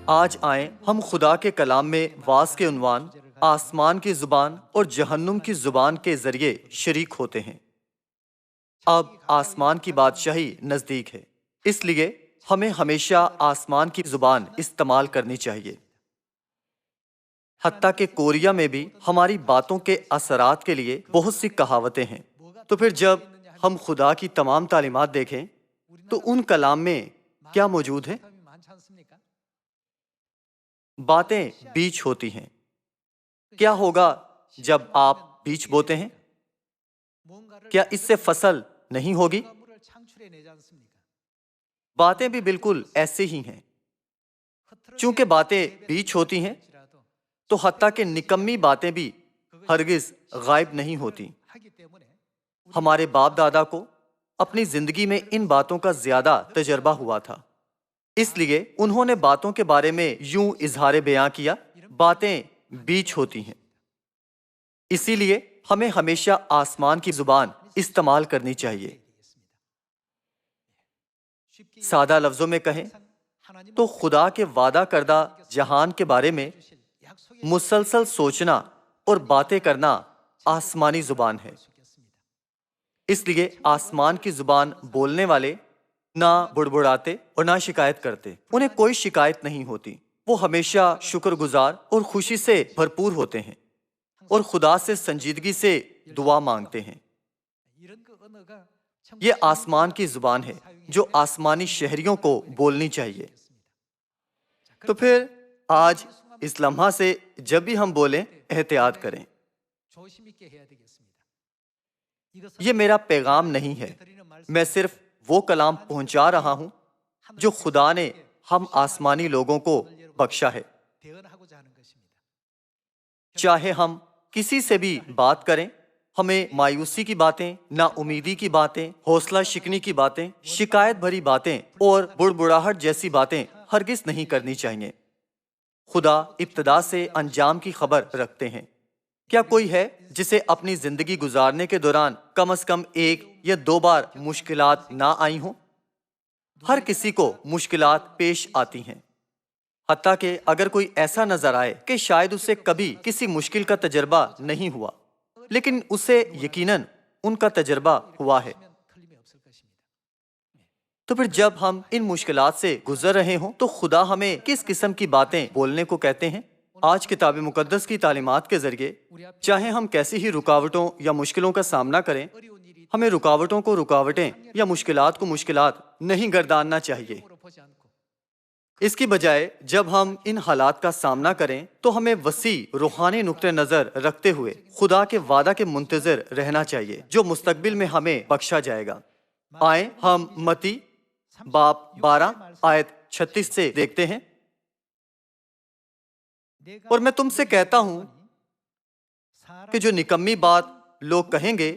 آج آئیں ہم خدا کے کلام میں واعظ کے عنوان آسمان کی زبان اور جہنم کی زبان کے ذریعے شریک ہوتے ہیں۔ اب آسمان کی بادشاہی نزدیک ہے، اس لیے ہمیں ہمیشہ آسمان کی زبان استعمال کرنی چاہیے۔ حتیٰ کہ کوریا میں بھی ہماری باتوں کے اثرات کے لیے بہت سی کہاوتیں ہیں۔ تو پھر جب ہم خدا کی تمام تعلیمات دیکھیں تو ان کلام میں کیا موجود ہے؟ باتیں بیج ہوتی ہیں۔ کیا ہوگا جب آپ بیج بوتے ہیں؟ کیا اس سے فصل نہیں ہوگی؟ باتیں بھی بالکل ایسے ہی ہیں۔ چونکہ باتیں بیج ہوتی ہیں تو حتیٰ کہ نکمی باتیں بھی ہرگز غائب نہیں ہوتی۔ ہمارے باپ دادا کو اپنی زندگی میں ان باتوں کا زیادہ تجربہ ہوا تھا، اس لیے انہوں نے باتوں کے بارے میں یوں اظہار بیان کیا، باتیں بیج ہوتی ہیں۔ اسی لیے ہمیں ہمیشہ آسمان کی زبان استعمال کرنی چاہیے۔ سادہ لفظوں میں کہیں تو خدا کے وعدہ کردہ جہان کے بارے میں مسلسل سوچنا اور باتیں کرنا آسمانی زبان ہے۔ اس لیے آسمان کی زبان بولنے والے نہ بڑبڑاتے اور نہ شکایت کرتے، انہیں کوئی شکایت نہیں ہوتی۔ وہ ہمیشہ شکر گزار اور خوشی سے بھرپور ہوتے ہیں اور خدا سے سنجیدگی سے دعا مانگتے ہیں۔ یہ آسمان کی زبان ہے جو آسمانی شہریوں کو بولنی چاہیے۔ تو پھر آج اس لمحہ سے جب بھی ہم بولیں احتیاط کریں۔ یہ میرا پیغام نہیں ہے، میں صرف وہ کلام پہنچا رہا ہوں جو خدا نے ہم آسمانی لوگوں کو بخشا ہے۔ چاہے ہم کسی سے بھی بات کریں، ہمیں مایوسی کی باتیں، نا امیدی کی باتیں، حوصلہ شکنی کی باتیں، شکایت بھری باتیں اور بڑبڑاہٹ جیسی باتیں ہرگز نہیں کرنی چاہیے۔ خدا ابتدا سے انجام کی خبر رکھتے ہیں۔ کیا کوئی ہے جسے اپنی زندگی گزارنے کے دوران کم از کم 1 یا 2 بار مشکلات نہ آئی ہوں؟ ہر کسی کو مشکلات پیش آتی ہیں۔ حتیٰ کہ اگر کوئی ایسا نظر آئے کہ شاید اسے کبھی کسی مشکل کا تجربہ نہیں ہوا، لیکن اسے یقیناً ان کا تجربہ ہوا ہے۔ تو پھر جب ہم ان مشکلات سے گزر رہے ہوں تو خدا ہمیں کس قسم کی باتیں بولنے کو کہتے ہیں؟ آج کتاب مقدس کی تعلیمات کے ذریعے چاہے ہم کیسی ہی رکاوٹوں یا مشکلوں کا سامنا کریں، ہمیں رکاوٹوں کو رکاوٹیں یا مشکلات کو مشکلات نہیں گرداننا چاہیے۔ اس کی بجائے جب ہم ان حالات کا سامنا کریں تو ہمیں وسیع روحانی نقطہ نظر رکھتے ہوئے خدا کے وعدہ کے منتظر رہنا چاہیے جو مستقبل میں ہمیں بخشا جائے گا۔ آئیں ہم متی باب 12 آیت 36 سے دیکھتے ہیں۔ اور میں تم سے کہتا ہوں کہ جو نکمی بات لوگ کہیں گے،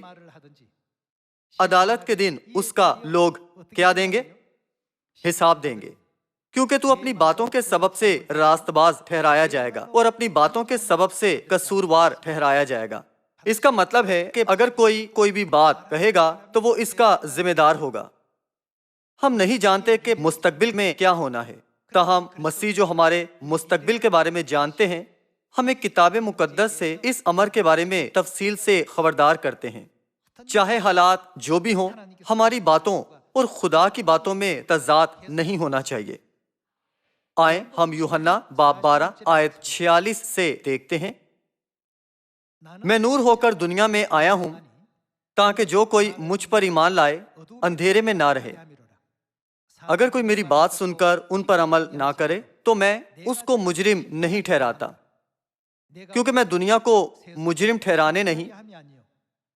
عدالت کے دن اس کا لوگ کیا دیں گے؟ حساب دیں گے، کیونکہ تو اپنی باتوں کے سبب سے راست باز ٹھہرایا جائے گا اور اپنی باتوں کے سبب سے قصوروار ٹھہرایا جائے گا۔ اس کا مطلب ہے کہ اگر کوئی بھی بات کہے گا تو وہ اس کا ذمہ دار ہوگا۔ ہم نہیں جانتے کہ مستقبل میں کیا ہونا ہے، تاہم مسیح جو ہمارے مستقبل کے بارے میں جانتے ہیں ہمیں کتاب مقدس سے اس امر کے بارے میں تفصیل سے خبردار کرتے ہیں۔ چاہے حالات جو بھی ہوں، ہماری باتوں اور خدا کی باتوں میں تضاد نہیں ہونا چاہیے۔ آئیں ہم یوحنا باب 12 آیت 46 سے دیکھتے ہیں۔ میں نور ہو کر دنیا میں آیا ہوں تاکہ جو کوئی مجھ پر ایمان لائے اندھیرے میں نہ رہے۔ اگر کوئی میری بات سن کر ان پر عمل نہ کرے تو میں اس کو مجرم نہیں ٹھہراتا، کیونکہ میں دنیا کو مجرم ٹھہرانے نہیں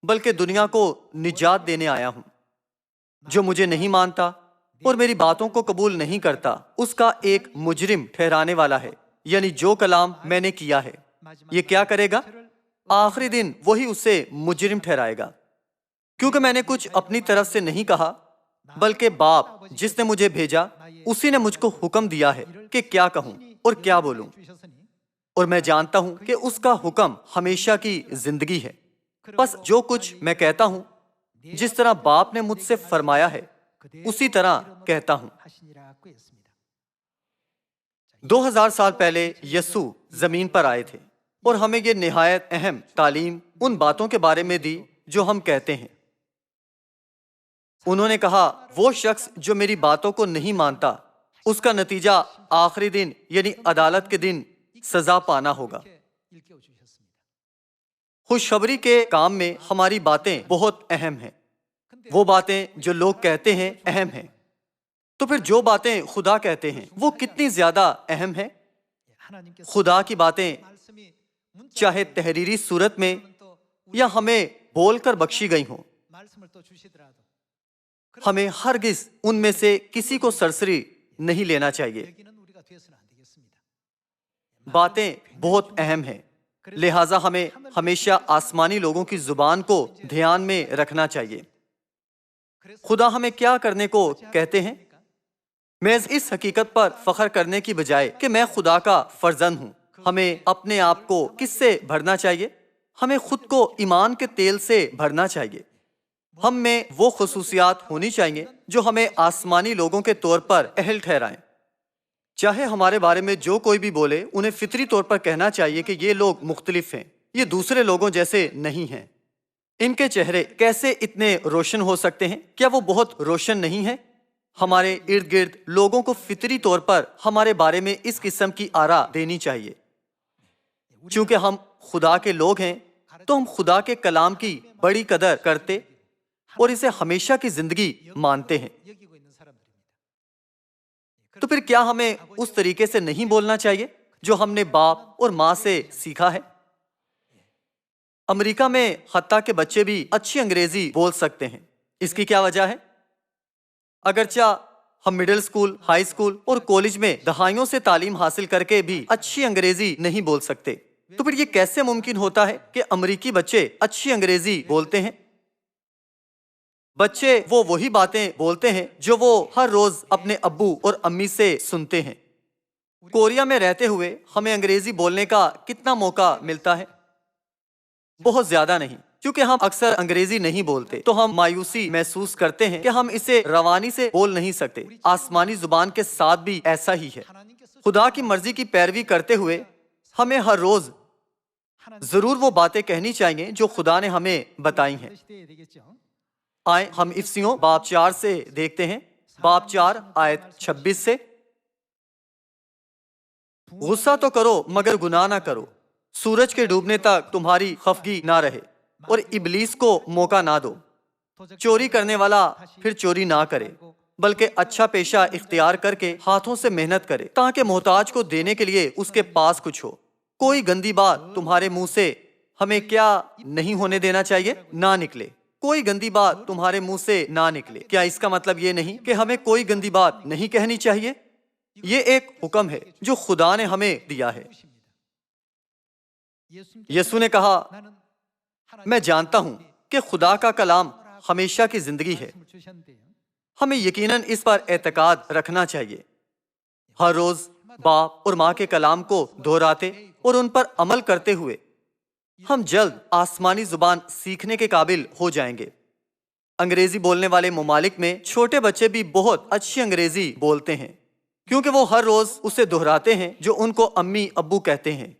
بلکہ دنیا کو نجات دینے آیا ہوں۔ جو مجھے نہیں مانتا اور میری باتوں کو قبول نہیں کرتا اس کا ایک مجرم ٹھہرانے والا ہے، یعنی جو کلام میں نے کیا ہے۔ یہ کیا کرے گا؟ آخری دن وہی اسے مجرم ٹھہرائے گا، کیونکہ میں نے کچھ اپنی طرف سے نہیں کہا بلکہ باپ جس نے مجھے بھیجا اسی نے مجھ کو حکم دیا ہے کہ کیا کہوں اور کیا بولوں، اور میں جانتا ہوں کہ اس کا حکم ہمیشہ کی زندگی ہے۔ بس جو کچھ میں کہتا ہوں جس طرح باپ نے مجھ سے فرمایا ہے اسی طرح کہتا ہوں۔ 2000 سال پہلے یسوع زمین پر آئے تھے اور ہمیں یہ نہایت اہم تعلیم ان باتوں کے بارے میں دی جو ہم کہتے ہیں۔ انہوں نے کہا وہ شخص جو میری باتوں کو نہیں مانتا اس کا نتیجہ آخری دن یعنی عدالت کے دن سزا پانا ہوگا۔ خوشخبری کے کام میں ہماری باتیں بہت اہم ہیں۔ وہ باتیں جو لوگ کہتے ہیں اہم ہیں، تو پھر جو باتیں خدا کہتے ہیں وہ کتنی زیادہ اہم ہیں۔ خدا کی باتیں چاہے تحریری صورت میں یا ہمیں بول کر بخشی گئی ہوں، ہمیں ہرگز ان میں سے کسی کو سرسری نہیں لینا چاہیے۔ باتیں بہت اہم ہیں، لہٰذا ہمیں ہمیشہ آسمانی لوگوں کی زبان کو دھیان میں رکھنا چاہیے۔ خدا ہمیں کیا کرنے کو کہتے ہیں؟ محض اس حقیقت پر فخر کرنے کی بجائے کہ میں خدا کا فرزند ہوں، ہمیں اپنے آپ کو کس سے بھرنا چاہیے؟ ہمیں خود کو ایمان کے تیل سے بھرنا چاہیے۔ ہم میں وہ خصوصیات ہونی چاہیے جو ہمیں آسمانی لوگوں کے طور پر اہل ٹھہرائیں۔ چاہے ہمارے بارے میں جو کوئی بھی بولے، انہیں فطری طور پر کہنا چاہیے کہ یہ لوگ مختلف ہیں، یہ دوسرے لوگوں جیسے نہیں ہیں۔ ان کے چہرے کیسے اتنے روشن ہو سکتے ہیں؟ کیا وہ بہت روشن نہیں ہیں؟ ہمارے ارد گرد لوگوں کو فطری طور پر ہمارے بارے میں اس قسم کی آرا دینی چاہیے۔ چونکہ ہم خدا کے لوگ ہیں تو ہم خدا کے کلام کی بڑی قدر کرتے اور اسے ہمیشہ کی زندگی مانتے ہیں۔ تو پھر کیا ہمیں اس طریقے سے نہیں بولنا چاہیے جو ہم نے باپ اور ماں سے سیکھا ہے؟ امریکہ میں حتیٰ کہ بچے بھی اچھی انگریزی بول سکتے ہیں۔ اس کی کیا وجہ ہے؟ اگرچہ ہم مڈل اسکول، ہائی اسکول اور کالج میں دہائیوں سے تعلیم حاصل کر کے بھی اچھی انگریزی نہیں بول سکتے، تو پھر یہ کیسے ممکن ہوتا ہے کہ امریکی بچے اچھی انگریزی بولتے ہیں؟ بچے وہی باتیں بولتے ہیں جو وہ ہر روز اپنے ابو اور امی سے سنتے ہیں۔ کوریا میں رہتے ہوئے ہمیں انگریزی بولنے کا کتنا موقع ملتا ہے؟ بہت زیادہ نہیں۔ کیونکہ ہم اکثر انگریزی نہیں بولتے تو ہم مایوسی محسوس کرتے ہیں کہ ہم اسے روانی سے بول نہیں سکتے۔ آسمانی زبان کے ساتھ بھی ایسا ہی ہے۔ خدا کی مرضی کی پیروی کرتے ہوئے ہمیں ہر روز ضرور وہ باتیں کہنی چاہیے جو خدا نے ہمیں بتائی ہیں۔ آئیں ہم افسیوں باب 4 سے دیکھتے ہیں، باب 4 آیت 26 سے۔ غصہ تو کرو مگر گناہ نہ کرو، سورج کے ڈوبنے تک تمہاری خفگی نہ رہے اور ابلیس کو موقع نہ دو۔ چوری کرنے والا پھر چوری نہ کرے بلکہ اچھا پیشہ اختیار کر کے ہاتھوں سے محنت کرے تاکہ محتاج کو دینے کے لیے اس کے پاس کچھ ہو۔ کوئی گندی بات تمہارے منہ سے ہمیں کیا نہیں ہونے دینا چاہیے؟ نہ نکلے۔ کوئی گندی بات تمہارے منہ سے نہ نکلے۔ کیا اس کا مطلب یہ نہیں کہ ہمیں کوئی گندی بات نہیں کہنی چاہیے؟ یہ ایک حکم ہے جو خدا نے ہمیں دیا ہے۔ یسوع نے کہا میں جانتا ہوں کہ خدا کا کلام ہمیشہ کی زندگی ہے۔ ہمیں یقیناً اس پر اعتقاد رکھنا چاہیے۔ ہر روز باپ اور ماں کے کلام کو دہراتے اور ان پر عمل کرتے ہوئے ہم جلد آسمانی زبان سیکھنے کے قابل ہو جائیں گے۔ انگریزی بولنے والے ممالک میں چھوٹے بچے بھی بہت اچھی انگریزی بولتے ہیں کیونکہ وہ ہر روز اسے دہراتے ہیں جو ان کو امی ابو کہتے ہیں۔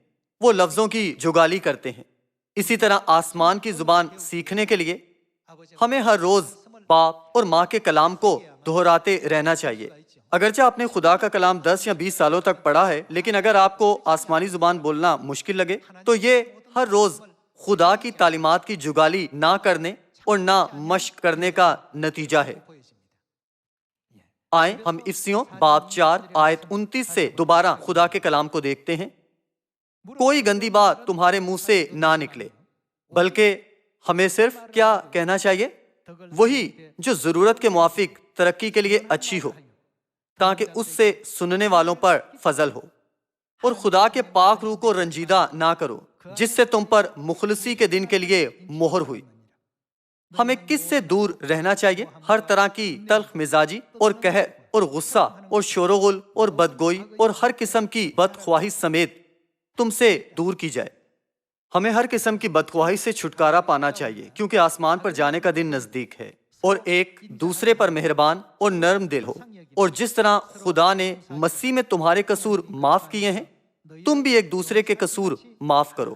وہ لفظوں کی جگالی کرتے ہیں۔ اسی طرح آسمان کی زبان سیکھنے کے لیے ہمیں ہر روز باپ اور ماں کے کلام کو دہراتے رہنا چاہیے۔ اگرچہ آپ نے خدا کا کلام 10 یا 20 سالوں تک پڑھا ہے، لیکن اگر آپ کو آسمانی زبان بولنا مشکل لگے تو یہ ہر روز خدا کی تعلیمات کی جگالی نہ کرنے اور نہ مشق کرنے کا نتیجہ ہے۔ آئیں ہم افسیوں باب 4 آیت 29 سے دوبارہ خدا کے کلام کو دیکھتے ہیں۔ کوئی گندی بات تمہارے منہ سے نہ نکلے بلکہ ہمیں صرف کیا کہنا چاہیے؟ وہی جو ضرورت کے موافق ترقی کے لیے اچھی ہو تاکہ اس سے سننے والوں پر فضل ہو، اور خدا کے پاک روح کو رنجیدہ نہ کرو جس سے تم پر مخلصی کے دن کے لیے مہر ہوئی۔ ہمیں کس سے دور رہنا چاہیے؟ ہر طرح کی تلخ مزاجی اور قہر اور غصہ اور شور و غل اور بدگوئی اور ہر قسم کی بدخواہی سمیت تم سے دور کی جائے۔ ہمیں ہر قسم کی بدخواہی سے چھٹکارا پانا چاہیے کیونکہ آسمان پر جانے کا دن نزدیک ہے۔ اور ایک دوسرے پر مہربان اور نرم دل ہو، اور جس طرح خدا نے مسیح میں تمہارے قصور معاف کیے ہیں، تم بھی ایک دوسرے کے قصور معاف کرو۔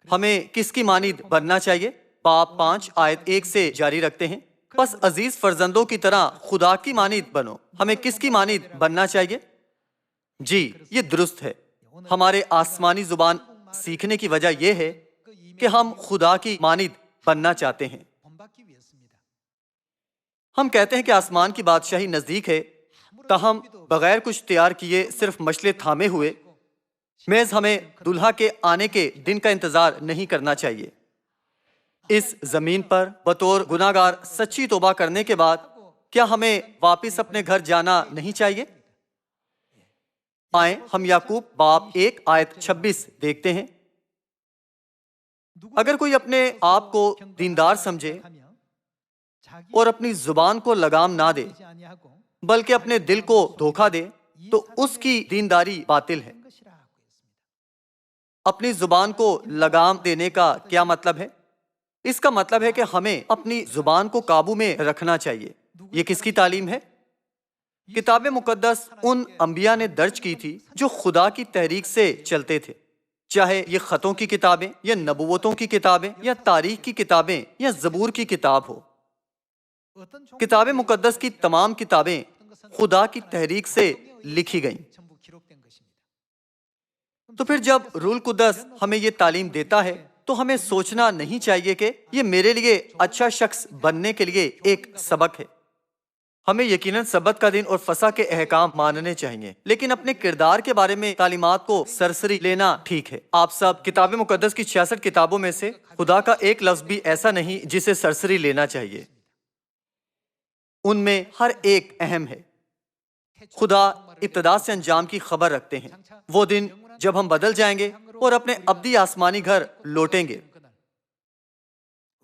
ہمیں کس کی مانند بننا چاہیے؟ پاپ 5 آیت 1 سے جاری رکھتے ہیں، پس عزیز فرزندوں کی طرح خدا کی مانند بنو۔ ہمیں کس کی مانند بننا چاہیے؟ جی، یہ درست ہے۔ ہمارے آسمانی زبان سیکھنے کی وجہ یہ ہے کہ ہم خدا کی مانند بننا چاہتے ہیں۔ ہم کہتے ہیں کہ آسمان کی بادشاہی نزدیک ہے، تاہم بغیر کچھ تیار کیے صرف مشلے تھامے ہوئے محض ہمیں دلہا کے آنے کے دن کا انتظار نہیں کرنا چاہیے۔ اس زمین پر بطور گناہگار سچی توبہ کرنے کے بعد کیا ہمیں واپس اپنے گھر جانا نہیں چاہیے؟ آئیں ہم یعقوب باب 1 آیت 26 دیکھتے ہیں۔ اگر کوئی اپنے آپ کو دیندار سمجھے اور اپنی زبان کو لگام نہ دے بلکہ اپنے دل کو دھوکہ دے تو اس کی دینداری باطل ہے۔ اپنی زبان کو لگام دینے کا کیا مطلب ہے؟ اس کا مطلب ہے کہ ہمیں اپنی زبان کو قابو میں رکھنا چاہیے۔ یہ کس کی تعلیم ہے؟ کتاب مقدس ان انبیاء نے درج کی تھی جو خدا کی تحریک سے چلتے تھے، چاہے یہ خطوں کی کتابیں یا نبوتوں کی کتابیں یا تاریخ کی کتابیں یا زبور کی کتاب ہو۔ کتاب مقدس کی تمام کتابیں خدا کی تحریک سے لکھی گئیں۔ تو پھر جب روح القدس ہمیں یہ تعلیم دیتا ہے تو ہمیں سوچنا نہیں چاہیے کہ یہ میرے لیے اچھا شخص بننے کے لیے ایک سبق ہے۔ ہمیں یقیناً سبت کا دن اور فسح کے احکام ماننے چاہیے، لیکن اپنے کردار کے بارے میں تعلیمات کو سرسری لینا ٹھیک ہے۔ آپ سب کتاب مقدس کی 66 کتابوں میں سے خدا کا ایک لفظ بھی ایسا نہیں جسے سرسری لینا چاہیے۔ ان میں ہر ایک اہم ہے۔ خدا ابتدا سے انجام کی خبر رکھتے ہیں۔ وہ دن جب ہم بدل جائیں گے اور اپنے ابدی آسمانی گھر لوٹیں گے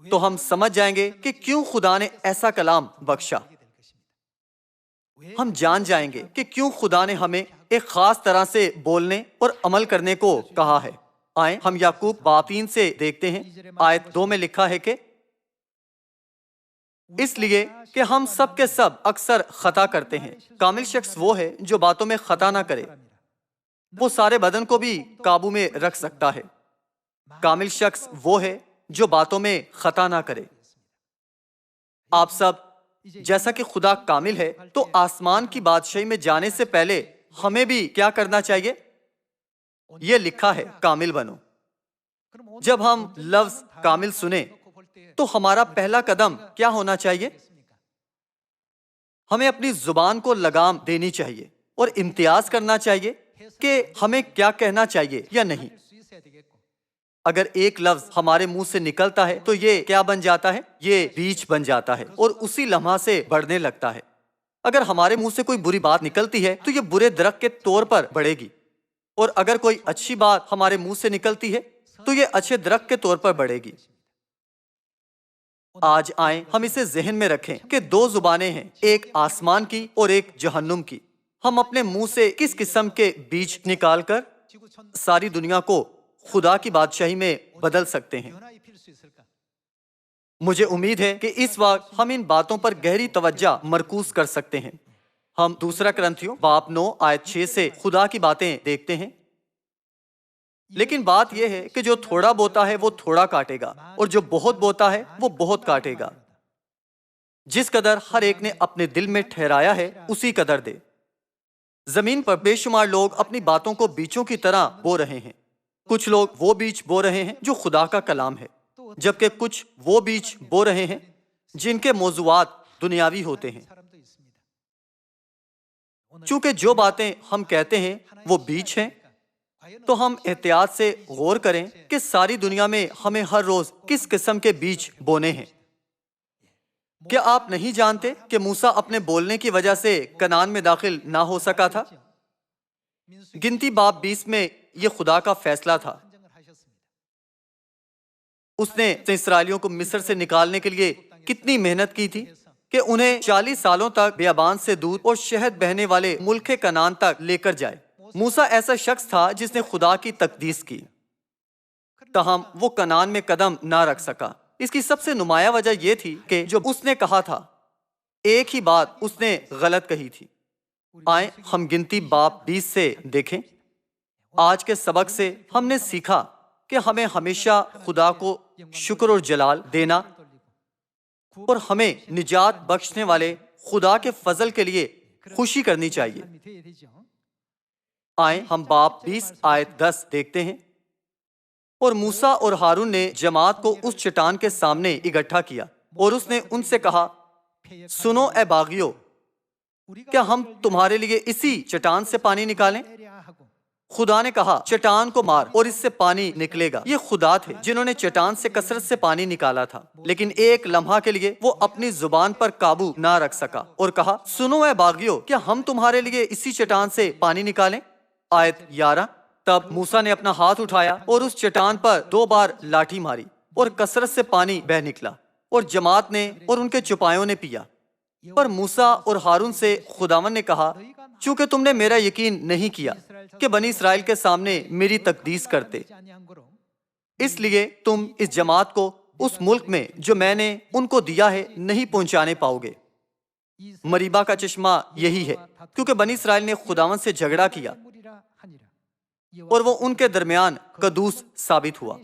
تو ہم سمجھ جائیں گے کہ کیوں خدا نے ایسا کلام بخشا۔ ہم جان جائیں گے کہ کیوں خدا نے ہمیں ایک خاص طرح سے بولنے اور عمل کرنے کو کہا ہے۔ آئیں ہم یعقوب باب 3 سے دیکھتے ہیں۔ آیت 2 میں لکھا ہے کہ اس لیے کہ ہم سب کے سب اکثر خطا کرتے ہیں۔ کامل شخص وہ ہے جو باتوں میں خطا نہ کرے، وہ سارے بدن کو بھی قابو میں رکھ سکتا ہے۔ کامل شخص وہ ہے جو باتوں میں خطا نہ کرے۔ آپ سب جیسا کہ خدا کامل ہے تو آسمان کی بادشاہی میں جانے سے پہلے ہمیں بھی کیا کرنا چاہیے؟ یہ لکھا ہے کامل بنو۔ جب ہم لفظ کامل سنیں تو ہمارا پہلا قدم کیا ہونا چاہیے؟ ہمیں اپنی زبان کو لگام دینی چاہیے اور امتیاز کرنا چاہیے کہ ہمیں کیا کہنا چاہیے یا نہیں۔ اگر ایک لفظ ہمارے منہ سے نکلتا ہے تو یہ کیا بن جاتا ہے؟ یہ بیج بن جاتا ہے اور اسی لمحہ سے بڑھنے لگتا ہے۔ اگر ہمارے منہ سے کوئی بری بات نکلتی ہے تو یہ برے درخت کے طور پر بڑھے گی، اور اگر کوئی اچھی بات ہمارے منہ سے نکلتی ہے تو یہ اچھے درخت کے طور پر بڑھے گی۔ آج آئیں ہم اسے ذہن میں رکھیں کہ 2 زبانیں ہیں، ایک آسمان کی اور ایک جہنم کی۔ ہم اپنے منہ سے کس قسم کے بیج نکال کر ساری دنیا کو خدا کی بادشاہی میں بدل سکتے ہیں؟ مجھے امید ہے کہ اس وقت ہم ان باتوں پر گہری توجہ مرکوز کر سکتے ہیں۔ ہم دوسرا کرنتھیوں باب 9 آیت 6 سے خدا کی باتیں دیکھتے ہیں۔ لیکن بات یہ ہے کہ جو تھوڑا بوتا ہے وہ تھوڑا کاٹے گا، اور جو بہت بوتا ہے وہ بہت کاٹے گا۔ جس قدر ہر ایک نے اپنے دل میں ٹھہرایا ہے اسی قدر دے۔ زمین پر بے شمار لوگ اپنی باتوں کو بیچوں کی طرح بو رہے ہیں۔ کچھ لوگ وہ بیج بو رہے ہیں جو خدا کا کلام ہے، جبکہ کچھ وہ بیج بو رہے ہیں جن کے موضوعات دنیاوی ہوتے ہیں۔ چونکہ جو باتیں ہم کہتے ہیں وہ بیج ہیں، تو ہم احتیاط سے غور کریں کہ ساری دنیا میں ہمیں ہر روز کس قسم کے بیج بونے ہیں۔ کیا آپ نہیں جانتے کہ موسیٰ اپنے بولنے کی وجہ سے کنعان میں داخل نہ ہو سکا تھا؟ گنتی باب 20 میں یہ خدا کا فیصلہ تھا۔ اس نے اسرائیلیوں کو مصر سے نکالنے کے لیے کتنی محنت کی تھی کہ انہیں 40 سالوں تک بیابان سے دودھ اور شہد بہنے والے ملک کنعان تک لے کر جائے۔ موسیٰ ایسا شخص تھا جس نے خدا کی تقدیس کی، تاہم وہ کنعان میں قدم نہ رکھ سکا۔ اس کی سب سے نمایاں وجہ یہ تھی کہ جو اس نے کہا تھا ایک ہی بات اس نے غلط کہی تھی۔ آئیں ہم گنتی باب 20 سے دیکھیں۔ آج کے سبق سے ہم نے سیکھا کہ ہمیں ہمیشہ خدا کو شکر اور جلال دینا اور ہمیں نجات بخشنے والے خدا کے فضل کے لیے خوشی کرنی چاہیے۔ آئیں ہم باب 20 آیت 10 دیکھتے ہیں۔ اور موسیٰ اور ہارون نے جماعت کو اس چٹان کے سامنے اکٹھا کیا اور اس نے ان سے کہا، سنو اے باغیو، کیا ہم تمہارے لیے اسی چٹان سے پانی نکالیں؟ خدا نے کہا، چٹان کو مار اور اس سے پانی نکلے گا۔ یہ خدا تھے جنہوں نے چٹان سے کثرت سے پانی نکالا تھا، لیکن ایک لمحہ کے لیے وہ اپنی زبان پر قابو نہ رکھ سکا اور کہا، سنو اے باغیو، کیا ہم تمہارے لیے اسی چٹان سے پانی نکالیں؟ آیت 11۔ تب موسیٰ نے اپنا ہاتھ اٹھایا اور اس چٹان پر 2 بار لاٹھی ماری اور کثرت سے پانی بہہ نکلا، اور جماعت نے اور ان کے چپایوں نے پیا۔ پر موسیٰ اور ہارون سے خداوند نے کہا، چونکہ تم نے میرا یقین نہیں کیا کہ بنی اسرائیل کے سامنے میری تقدیس کرتے، اس لیے تم اس جماعت کو اس ملک میں جو میں نے ان کو دیا ہے نہیں پہنچانے پاؤ گے۔ مریبا کا چشمہ یہی ہے، کیونکہ بنی اسرائیل نے خداوند سے جھگڑا کیا اور وہ ان کے درمیان قدوس ثابت ہوا۔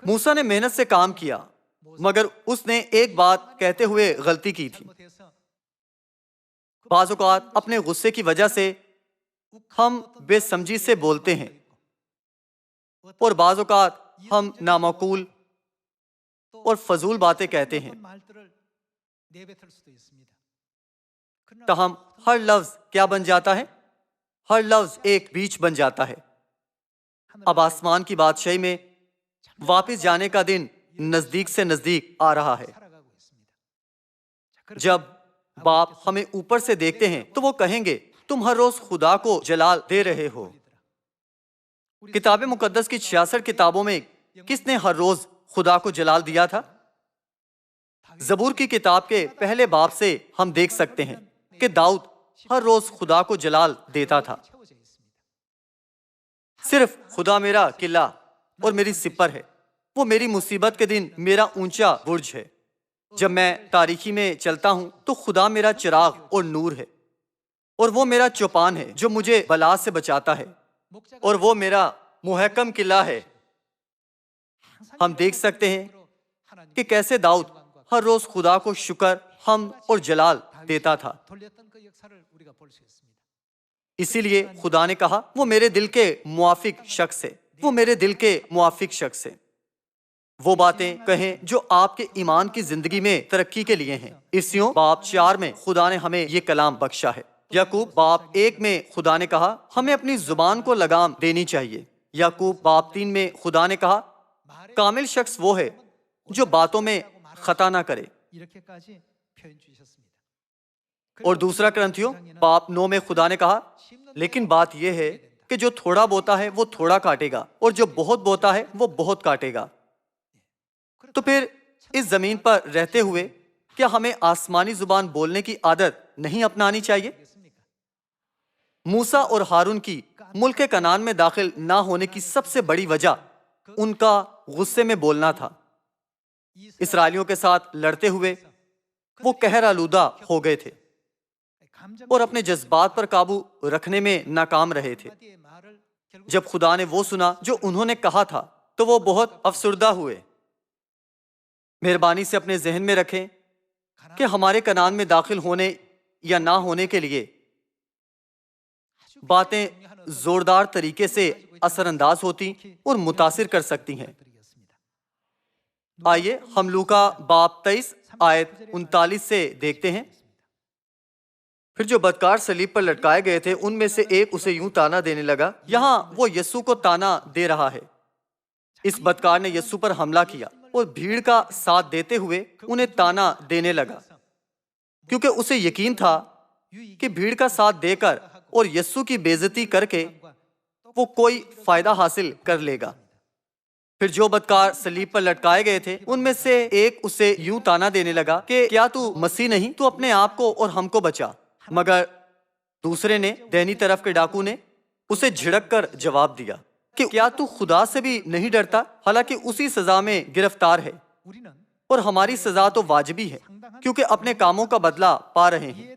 موسیٰ نے محنت سے کام کیا، مگر اس نے ایک بات کہتے ہوئے غلطی کی تھی۔ بعض اوقات اپنے غصے کی وجہ سے ہم بے سمجھی سے بولتے ہیں، اور بعض اوقات ہم نامعقول اور فضول باتیں کہتے ہیں۔ تاہم ہر لفظ کیا بن جاتا ہے؟ ہر لفظ ایک بیچ بن جاتا ہے۔ اب آسمان کی بادشاہی میں واپس جانے کا دن نزدیک سے نزدیک آ رہا ہے۔ جب باپ ہمیں اوپر سے دیکھتے ہیں تو وہ کہیں گے، تم ہر روز خدا کو جلال دے رہے ہو۔ کتاب مقدس کی 66 کتابوں میں کس نے ہر روز خدا کو جلال دیا تھا؟ زبور کی کتاب کے پہلے باب سے ہم دیکھ سکتے ہیں کہ داؤد ہر روز خدا کو جلال دیتا تھا۔ صرف خدا میرا قلعہ اور میری سپر ہے، وہ میری مصیبت کے دن میرا اونچا برج ہے۔ جب میں تاریکی میں چلتا ہوں تو خدا میرا چراغ اور نور ہے، اور وہ میرا چوپان ہے جو مجھے بلا سے بچاتا ہے، اور وہ میرا محکم قلعہ ہے۔ ہم دیکھ سکتے ہیں کہ کیسے داؤد ہر روز خدا کو شکر، حمد اور جلال دیتا تھا۔ اسی لیے خدا نے کہا، وہ میرے دل کے موافق شخص ہے، وہ میرے دل کے موافق شخص ہے۔ وہ باتیں کہیں جو آپ کے ایمان کی زندگی میں ترقی کے لیے ہیں۔ افسیوں باب 4 میں خدا نے ہمیں یہ کلام بخشا ہے۔ یعقوب باب 1 میں خدا نے کہا، ہمیں اپنی زبان کو لگام دینی چاہیے۔ یعقوب باب 3 میں خدا نے کہا، کامل شخص وہ ہے جو باتوں میں خطا نہ کرے۔ اور دوسرا کرنتھیوں باب 9 میں خدا نے کہا، لیکن بات یہ ہے کہ جو تھوڑا بوتا ہے وہ تھوڑا کاٹے گا، اور جو بہت بوتا ہے وہ بہت کاٹے گا۔ تو پھر اس زمین پر رہتے ہوئے کیا ہمیں آسمانی زبان بولنے کی عادت نہیں اپنانی چاہیے؟ موسیٰ اور ہارون کی ملک کنعان میں داخل نہ ہونے کی سب سے بڑی وجہ ان کا غصے میں بولنا تھا۔ اسرائیلیوں کے ساتھ لڑتے ہوئے وہ قہر آلودہ ہو گئے تھے اور اپنے جذبات پر قابو رکھنے میں ناکام رہے تھے۔ جب خدا نے وہ سنا جو انہوں نے کہا تھا تو وہ بہت افسردہ ہوئے۔ مہربانی سے اپنے ذہن میں رکھیں کہ ہمارے کنعان میں داخل ہونے یا نہ ہونے کے لیے باتیں زوردار طریقے سے اثر انداز ہوتی اور متاثر کر سکتی ہیں۔ آئیے ہم لوکا باب 23 آیت 39 سے دیکھتے ہیں۔ پھر جو بدکار صلیب پر لٹکائے گئے تھے ان میں سے ایک اسے یوں تانا دینے لگا۔ یہاں وہ یسوع کو تانا دے رہا ہے۔ اس بدکار نے یسوع پر حملہ کیا اور بھیڑ کا ساتھ دیتے ہوئے انہیں تانا دینے لگا، کیونکہ اسے یقین تھا کہ بھیڑ کا ساتھ دے کر اور یسوع کی بے عزتی کر کے وہ کوئی فائدہ حاصل کر لے گا۔ پھر جو بدکار صلیب پر لٹکائے گئے تھے ان میں سے ایک اسے یوں تانا دینے لگا کہ کیا تو مسیح نہیں؟ تو اپنے آپ کو اور ہم کو بچا۔ مگر دوسرے نے، دہنی طرف کے ڈاکو نے اسے جھڑک کر جواب دیا، کہ کیا تو خدا سے بھی نہیں ڈرتا، حالانکہ اسی سزا میں گرفتار ہے، اور ہماری سزا تو واجبی ہے کیونکہ اپنے کاموں کا بدلہ پا رہے ہیں،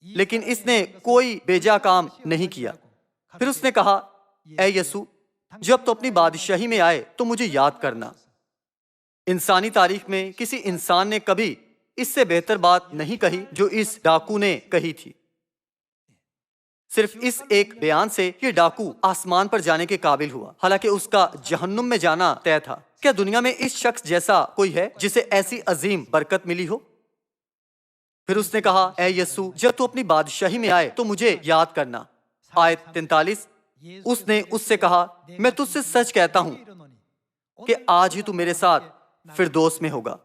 لیکن اس نے کوئی بیجا کام نہیں کیا۔ پھر اس نے کہا، اے یسوع، جب تو اپنی بادشاہی میں آئے تو مجھے یاد کرنا۔ انسانی تاریخ میں کسی انسان نے کبھی اس سے بہتر بات نہیں کہی جو اس ڈاکو نے کہی تھی۔ صرف اس ایک بیان سے یہ ڈاکو آسمان پر جانے کے قابل ہوا، حالانکہ اس کا جہنم میں جانا طے تھا۔ کیا دنیا میں اس شخص جیسا کوئی ہے جسے ایسی عظیم برکت ملی ہو؟ پھر اس نے کہا، اے یسوع، جب تو اپنی بادشاہی میں آئے تو مجھے یاد کرنا۔ آیت 43، اس نے اس سے کہا، میں تجھ سے سچ کہتا ہوں کہ آج ہی تو میرے ساتھ فردوس میں ہوگا۔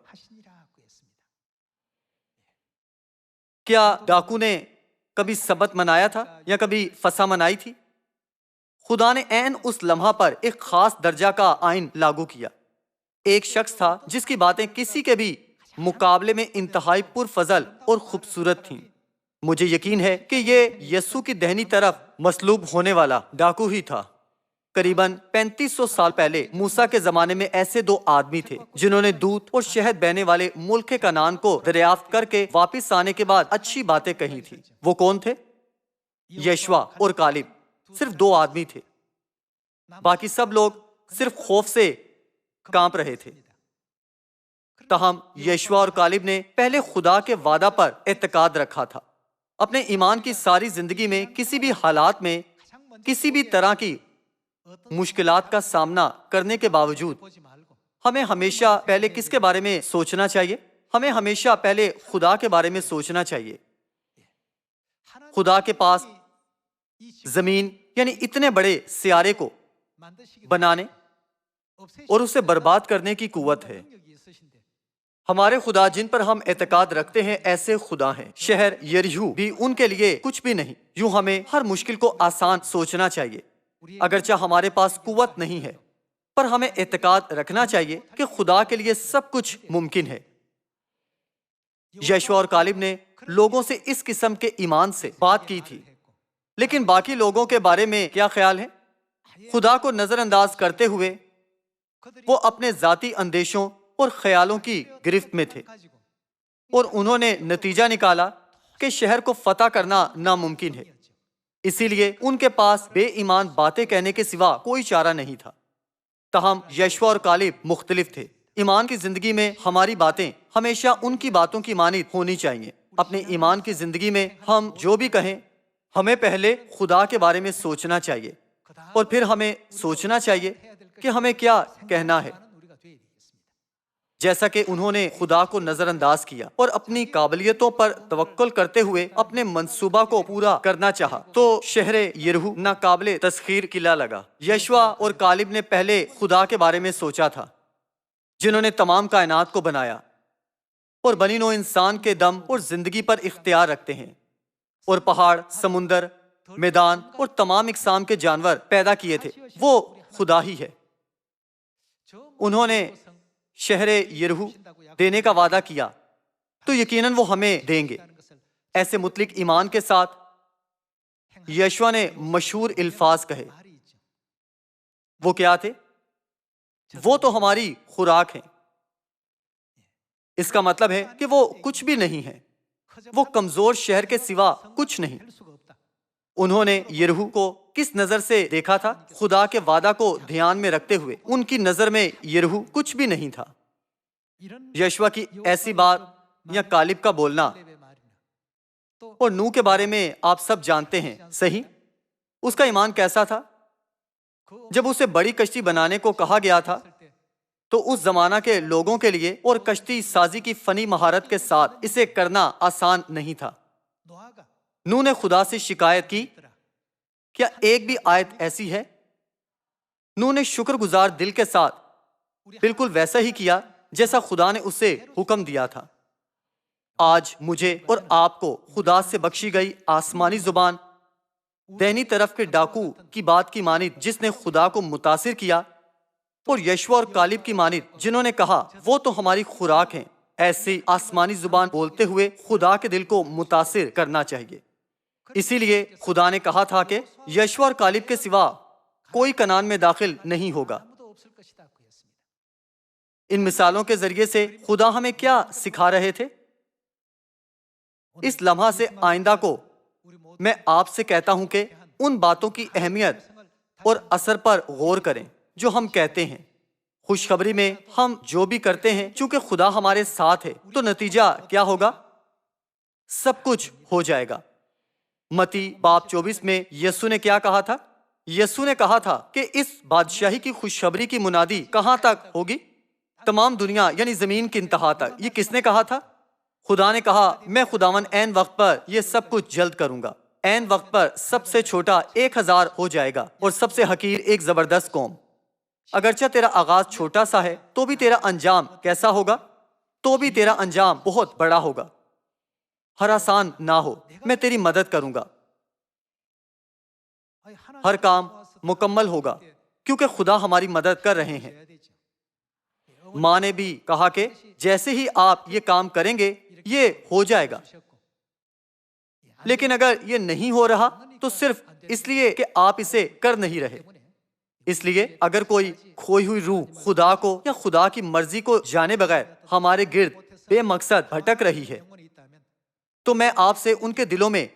کیا ڈاکو نے کبھی سبت منایا تھا یا کبھی فسا منائی تھی؟ خدا نے عین اس لمحہ پر ایک خاص درجہ کا آئین لاگو کیا۔ ایک شخص تھا جس کی باتیں کسی کے بھی مقابلے میں انتہائی پرفضل اور خوبصورت تھیں۔ مجھے یقین ہے کہ یہ یسوع کی دہنی طرف مصلوب ہونے والا ڈاکو ہی تھا۔ قریباً 3500 سال پہلے موسیٰ کے زمانے میں ایسے دو آدمی تھے جنہوں نے دودھ اور شہد بہنے والے ملک کنعان کو دریافت کر کے واپس آنے کے بعد اچھی باتیں کہی تھی۔ وہ کون تھے؟ یشوا اور کالب۔ صرف دو آدمی تھے، باقی سب لوگ صرف خوف سے کانپ رہے تھے۔ تاہم یشوا اور کالب نے پہلے خدا کے وعدہ پر اعتقاد رکھا تھا۔ اپنے ایمان کی ساری زندگی میں کسی بھی حالات میں کسی بھی طرح کی مشکلات کا سامنا کرنے کے باوجود ہمیں ہمیشہ پہلے کس کے بارے میں سوچنا چاہیے؟ ہمیں ہمیشہ پہلے خدا کے بارے میں سوچنا چاہیے۔ خدا کے پاس زمین یعنی اتنے بڑے سیارے کو بنانے اور اسے برباد کرنے کی قوت ہے۔ ہمارے خدا جن پر ہم اعتقاد رکھتے ہیں ایسے خدا ہیں۔ شہر یریحو بھی ان کے لیے کچھ بھی نہیں۔ یوں ہمیں ہر مشکل کو آسان سوچنا چاہیے، اگرچہ ہمارے پاس قوت نہیں ہے، پر ہمیں اعتقاد رکھنا چاہیے کہ خدا کے لیے سب کچھ ممکن ہے۔ یشوا اور کالب نے لوگوں سے اس قسم کے ایمان سے بات کی تھی، لیکن باقی لوگوں کے بارے میں کیا خیال ہے؟ خدا کو نظر انداز کرتے ہوئے وہ اپنے ذاتی اندیشوں اور خیالوں کی گرفت میں تھے، اور انہوں نے نتیجہ نکالا کہ شہر کو فتح کرنا ناممکن ہے۔ اسی لیے ان کے پاس بے ایمان باتیں کہنے کے سوا کوئی چارہ نہیں تھا۔ تاہم یشوا اور کالب مختلف تھے۔ ایمان کی زندگی میں ہماری باتیں ہمیشہ ان کی باتوں کی مانند ہونی چاہیے۔ اپنے ایمان کی زندگی میں ہم جو بھی کہیں، ہمیں پہلے خدا کے بارے میں سوچنا چاہیے، اور پھر ہمیں سوچنا چاہیے کہ ہمیں کیا کہنا ہے۔ جیسا کہ انہوں نے خدا کو نظر انداز کیا اور اپنی قابلیتوں پر توکل کرتے ہوئے اپنے منصوبہ کو پورا کرنا چاہا، تو شہر یریحو ناقابل تسخیر قلعہ لگا۔ یشوا اور کالب نے پہلے خدا کے بارے میں سوچا تھا، جنہوں نے تمام کائنات کو بنایا اور بنی نوع انسان کے دم اور زندگی پر اختیار رکھتے ہیں، اور پہاڑ، سمندر، میدان اور تمام اقسام کے جانور پیدا کیے تھے۔ وہ خدا ہی ہے۔ انہوں نے شہر یریحو دینے کا وعدہ کیا، تو یقیناً وہ ہمیں دیں گے۔ ایسے مطلق ایمان کے ساتھ یشوا نے مشہور الفاظ کہے۔ وہ کیا تھے؟ وہ تو ہماری خوراک ہیں۔ اس کا مطلب ہے کہ وہ کچھ بھی نہیں ہے، وہ کمزور شہر کے سوا کچھ نہیں۔ انہوں نے یریحو کو کس نظر سے دیکھا تھا؟ خدا کے وعدہ کو دھیان میں رکھتے ہوئے ان کی نظر میں یریحو کچھ بھی نہیں تھا۔ یشوا کی ایسی بات یا کالب کا بولنا اور نوح کے بارے میں آپ سب جانتے ہیں، صحیح؟ اس کا ایمان کیسا تھا؟ جب اسے بڑی کشتی بنانے کو کہا گیا تھا تو اس زمانہ کے لوگوں کے لیے اور کشتی سازی کی فنی مہارت کے ساتھ اسے کرنا آسان نہیں تھا۔ نوح نے خدا سے شکایت کی، کیا ایک بھی آیت ایسی ہے؟ نوح نے شکر گزار دل کے ساتھ بالکل ویسا ہی کیا جیسا خدا نے اسے حکم دیا تھا۔ آج مجھے اور آپ کو خدا سے بخشی گئی آسمانی زبان دہنی طرف کے ڈاکو کی بات کی مانند جس نے خدا کو متاثر کیا، اور یشوا اور کالب کی مانند جنہوں نے کہا وہ تو ہماری خوراک ہیں، ایسی آسمانی زبان بولتے ہوئے خدا کے دل کو متاثر کرنا چاہیے۔ اسی لیے خدا نے کہا تھا کہ یشوا اور کالب کے سوا کوئی کنان میں داخل نہیں ہوگا۔ ان مثالوں کے ذریعے سے خدا ہمیں کیا سکھا رہے تھے؟ اس لمحہ سے آئندہ کو میں آپ سے کہتا ہوں کہ ان باتوں کی اہمیت اور اثر پر غور کریں جو ہم کہتے ہیں۔ خوشخبری میں ہم جو بھی کرتے ہیں، چونکہ خدا ہمارے ساتھ ہے تو نتیجہ کیا ہوگا؟ سب کچھ ہو جائے گا۔ متی باب 24 میں یسوع نے کیا کہا تھا؟ یسوع نے کہا تھا کہ اس بادشاہی کی خوشخبری کی منادی کہاں تک ہوگی؟ تمام دنیا یعنی زمین کی انتہا تک۔ یہ کس نے کہا تھا؟ خدا نے کہا، میں خداوند عین وقت پر یہ سب کچھ جلد کروں گا۔ عین وقت پر سب سے چھوٹا 1000 ہو جائے گا اور سب سے حقیر ایک زبردست قوم۔ اگرچہ تیرا آغاز چھوٹا سا ہے تو بھی تیرا انجام کیسا ہوگا؟ تو بھی تیرا انجام بہت بڑا ہوگا۔ ہراسان نہ ہو، میں تیری مدد کروں گا۔ ہر کام مکمل ہوگا کیونکہ خدا ہماری مدد کر رہے ہیں۔ ماں نے بھی کہا کہ جیسے ہی آپ یہ کام کریں گے یہ ہو جائے گا، لیکن اگر یہ نہیں ہو رہا تو صرف اس لیے کہ آپ اسے کر نہیں رہے۔ اس لیے اگر کوئی کھوئی ہوئی روح خدا کو یا خدا کی مرضی کو جانے بغیر ہمارے گرد بے مقصد بھٹک رہی ہے تو میں آپ سے ان کے دلوں میں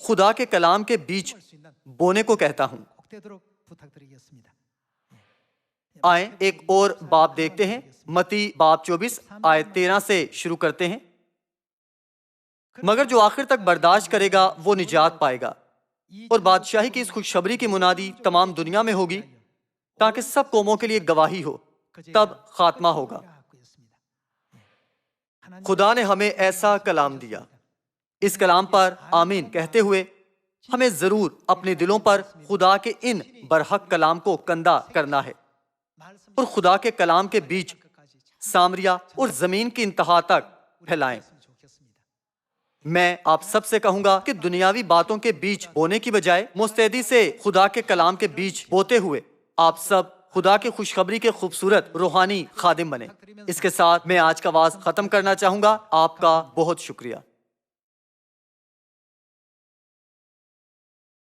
خدا کے کلام کے بیج بونے کو کہتا ہوں۔ آئیں ایک اور باب دیکھتے ہیں۔ متی باب 24 آیت 13 سے شروع کرتے ہیں۔ مگر جو آخر تک برداشت کرے گا وہ نجات پائے گا، اور بادشاہی کی اس خوشخبری کی منادی تمام دنیا میں ہوگی تاکہ سب قوموں کے لیے گواہی ہو، تب خاتمہ ہوگا۔ خدا نے ہمیں ایسا کلام دیا۔ اس کلام پر آمین کہتے ہوئے ہمیں ضرور اپنے دلوں پر خدا کے ان برحق کلام کو کندہ کرنا ہے اور خدا کے کلام کے بیج سامریا اور زمین کی انتہا تک پھیلائیں۔ میں آپ سب سے کہوں گا کہ دنیاوی باتوں کے بیج بونے کی بجائے مستعدی سے خدا کے کلام کے بیج بوتے ہوئے آپ سب خدا کی خوشخبری کے خوبصورت روحانی خادم بنے۔ اس کے ساتھ میں آج کا وعظ ختم کرنا چاہوں گا۔ آپ کا بہت شکریہ۔